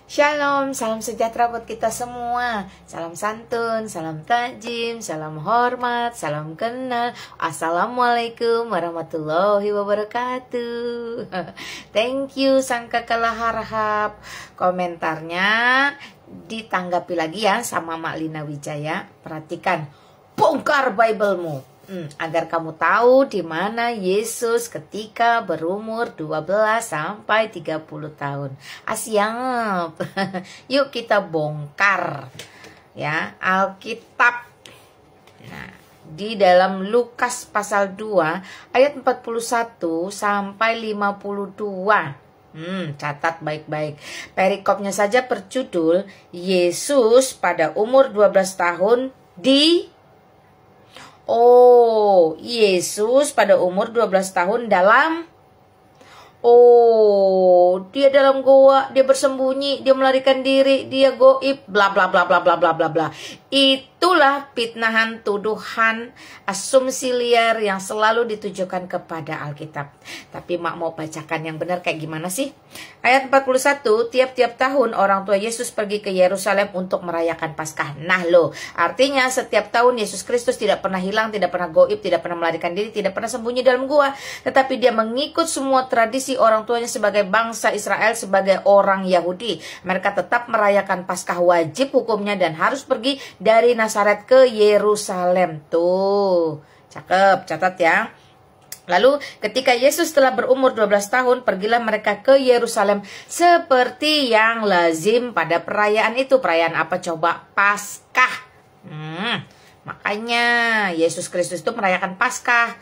Shalom, salam sejahtera buat kita semua. Salam santun, salam takjim, salam hormat, salam kenal. Assalamualaikum warahmatullahi wabarakatuh. Thank you Sang Kakala Harhab. Komentarnya ditanggapi lagi ya sama Mak Lina Wijaya. Perhatikan, bongkar Bible-mu. Agar kamu tahu di mana Yesus ketika berumur 12 sampai 30 tahun. Siap. Yuk kita bongkar ya Alkitab. Nah, di dalam Lukas pasal 2 ayat 41 sampai 52. Catat baik-baik. Perikopnya saja berjudul Yesus pada umur 12 tahun Yesus pada umur 12 tahun dia dalam goa, dia bersembunyi, dia melarikan diri, dia goib, bla bla bla bla bla bla bla bla. Itulah fitnahan, tuduhan, asumsi liar yang selalu ditujukan kepada Alkitab. Tapi Mak mau bacakan yang benar kayak gimana sih? Ayat 41, tiap-tiap tahun orang tua Yesus pergi ke Yerusalem untuk merayakan Paskah. Nah loh, artinya setiap tahun Yesus Kristus tidak pernah hilang, tidak pernah goib, tidak pernah melarikan diri, tidak pernah sembunyi dalam gua. Tetapi dia mengikut semua tradisi orang tuanya sebagai bangsa Israel, sebagai orang Yahudi. Mereka tetap merayakan Paskah, wajib hukumnya, dan harus pergi dari Nazaret ke Yerusalem. Tuh, cakep, catat ya. Lalu ketika Yesus telah berumur 12 tahun, pergilah mereka ke Yerusalem seperti yang lazim pada perayaan itu. Perayaan apa coba? Paskah. Makanya Yesus Kristus itu merayakan Paskah.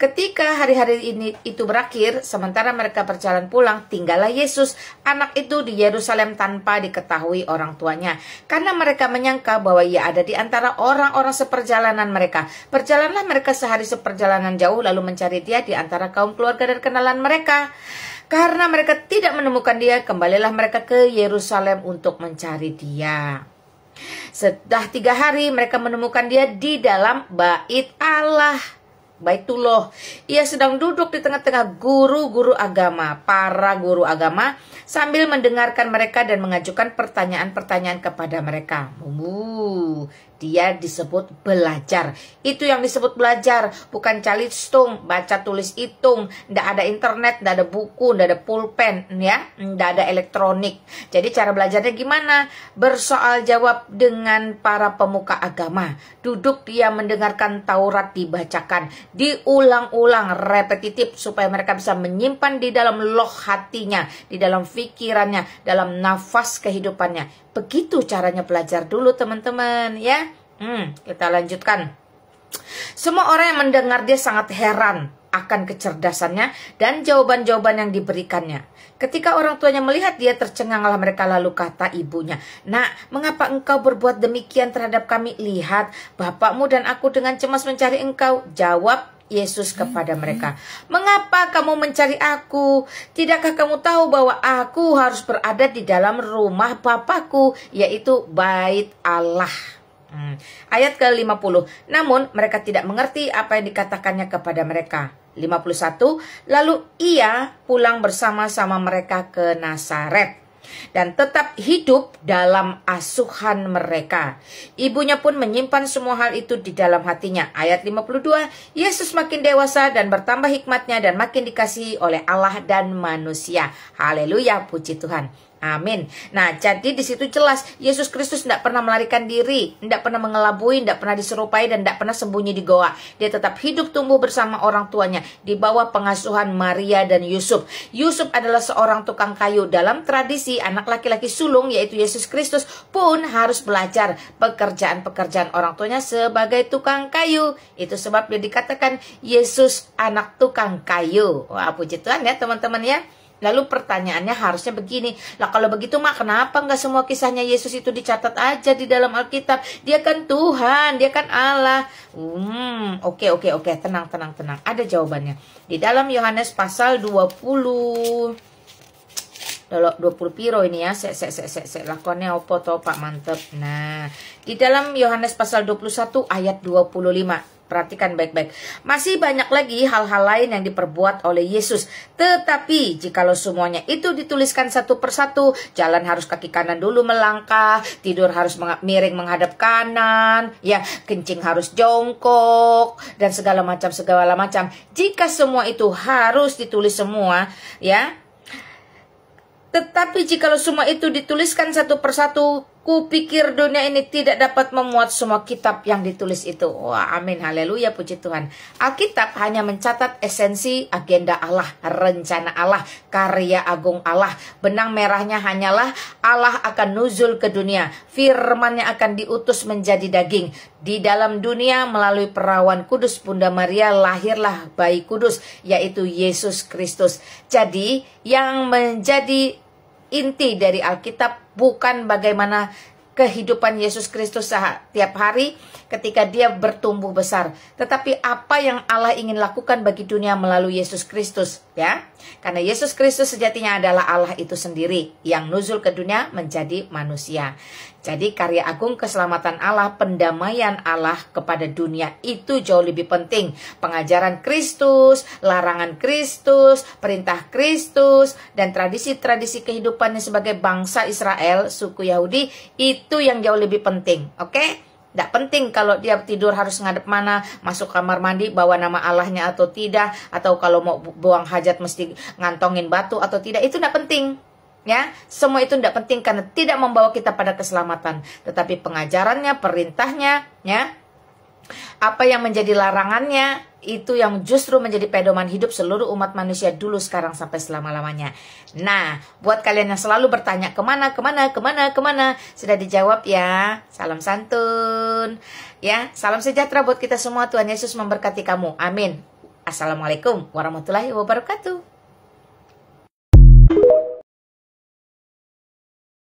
Ketika hari-hari itu berakhir, sementara mereka berjalan pulang, tinggallah Yesus, anak itu, di Yerusalem tanpa diketahui orang tuanya. Karena mereka menyangka bahwa ia ada di antara orang-orang seperjalanan mereka. Berjalanlah mereka sehari seperjalanan jauh, lalu mencari dia di antara kaum keluarga dan kenalan mereka. Karena mereka tidak menemukan dia, kembalilah mereka ke Yerusalem untuk mencari dia. Setelah 3 hari, mereka menemukan dia di dalam bait Allah. Baitullah. Ia sedang duduk di tengah-tengah guru-guru agama, para guru agama, sambil mendengarkan mereka dan mengajukan pertanyaan-pertanyaan kepada mereka. Dia disebut belajar. Itu yang disebut belajar, bukan calistung, baca tulis hitung. Tidak ada internet, tidak ada buku, tidak ada pulpen, ya, tidak ada elektronik. Jadi cara belajarnya gimana? Bersoal jawab dengan para pemuka agama. Duduk dia mendengarkan Taurat dibacakan, diulang-ulang, repetitif, supaya mereka bisa menyimpan di dalam loh hatinya, di dalam pikirannya, dalam nafas kehidupannya. Begitu caranya belajar dulu teman-teman ya. Kita lanjutkan. Semua orang yang mendengar dia sangat heran akan kecerdasannya dan jawaban-jawaban yang diberikannya. Ketika orang tuanya melihat dia, tercenganglah mereka, lalu kata ibunya, "Nak, mengapa engkau berbuat demikian terhadap kami? Lihat, bapakmu dan aku dengan cemas mencari engkau." Jawab Yesus kepada mereka, "Mengapa kamu mencari aku? Tidakkah kamu tahu bahwa aku harus berada di dalam rumah Bapakku, yaitu bait Allah?" Ayat ke-50. Namun mereka tidak mengerti apa yang dikatakannya kepada mereka. 51. Lalu ia pulang bersama-sama mereka ke Nazaret dan tetap hidup dalam asuhan mereka. Ibunya pun menyimpan semua hal itu di dalam hatinya. Ayat 52. Yesus makin dewasa dan bertambah hikmatnya dan makin dikasihi oleh Allah dan manusia. Haleluya, puji Tuhan. Amin. Nah, jadi di situ jelas Yesus Kristus tidak pernah melarikan diri, tidak pernah mengelabui, tidak pernah diserupai, dan tidak pernah sembunyi di goa. Dia tetap hidup tumbuh bersama orang tuanya di bawah pengasuhan Maria dan Yusuf. Yusuf adalah seorang tukang kayu. Dalam tradisi, anak laki-laki sulung yaitu Yesus Kristus pun harus belajar pekerjaan-pekerjaan orang tuanya sebagai tukang kayu. Itu sebab dia dikatakan Yesus anak tukang kayu. Wah, puji Tuhan ya teman-teman ya. Lalu pertanyaannya harusnya begini, lah kalau begitu Mak, kenapa nggak semua kisahnya Yesus itu dicatat aja di dalam Alkitab? Dia kan Tuhan, dia kan Allah. Oke, tenang. Ada jawabannya. Di dalam Yohanes pasal 20 piro ini ya, lakonnya opo to Pak, mantep. Nah, di dalam Yohanes pasal 21 ayat 25. Perhatikan baik-baik. Masih banyak lagi hal-hal lain yang diperbuat oleh Yesus. Tetapi jikalau semuanya itu dituliskan satu persatu, jalan harus kaki kanan dulu melangkah, tidur harus miring menghadap kanan, ya, kencing harus jongkok, dan segala macam. Jika semua itu harus ditulis semua, ya. Tetapi jikalau semua itu dituliskan satu persatu, kupikir dunia ini tidak dapat memuat semua kitab yang ditulis itu. Wah, amin, haleluya, puji Tuhan. Alkitab hanya mencatat esensi agenda Allah, rencana Allah, karya agung Allah. Benang merahnya hanyalah Allah akan nuzul ke dunia. Firman-Nya akan diutus menjadi daging. Di dalam dunia melalui perawan kudus Bunda Maria lahirlah bayi kudus, yaitu Yesus Kristus. Jadi yang menjadi inti dari Alkitab bukan bagaimana kehidupan Yesus Kristus setiap hari ketika dia bertumbuh besar, tetapi apa yang Allah ingin lakukan bagi dunia melalui Yesus Kristus, ya. Karena Yesus Kristus sejatinya adalah Allah itu sendiri yang nuzul ke dunia menjadi manusia. Jadi karya agung keselamatan Allah, pendamaian Allah kepada dunia itu jauh lebih penting. Pengajaran Kristus, larangan Kristus, perintah Kristus, dan tradisi-tradisi kehidupannya sebagai bangsa Israel, suku Yahudi, itu yang jauh lebih penting. Oke? Tidak penting kalau dia tidur harus ngadep mana, masuk kamar mandi bawa nama Allahnya atau tidak, atau kalau mau buang hajat mesti ngantongin batu atau tidak, itu tidak penting. Ya, semua itu tidak penting karena tidak membawa kita pada keselamatan, tetapi pengajarannya, perintahnya, ya, apa yang menjadi larangannya, itu yang justru menjadi pedoman hidup seluruh umat manusia dulu, sekarang, sampai selama-lamanya. Nah, buat kalian yang selalu bertanya kemana, sudah dijawab ya. Salam santun, ya, salam sejahtera buat kita semua. Tuhan Yesus memberkati kamu, amin. Assalamualaikum warahmatullahi wabarakatuh.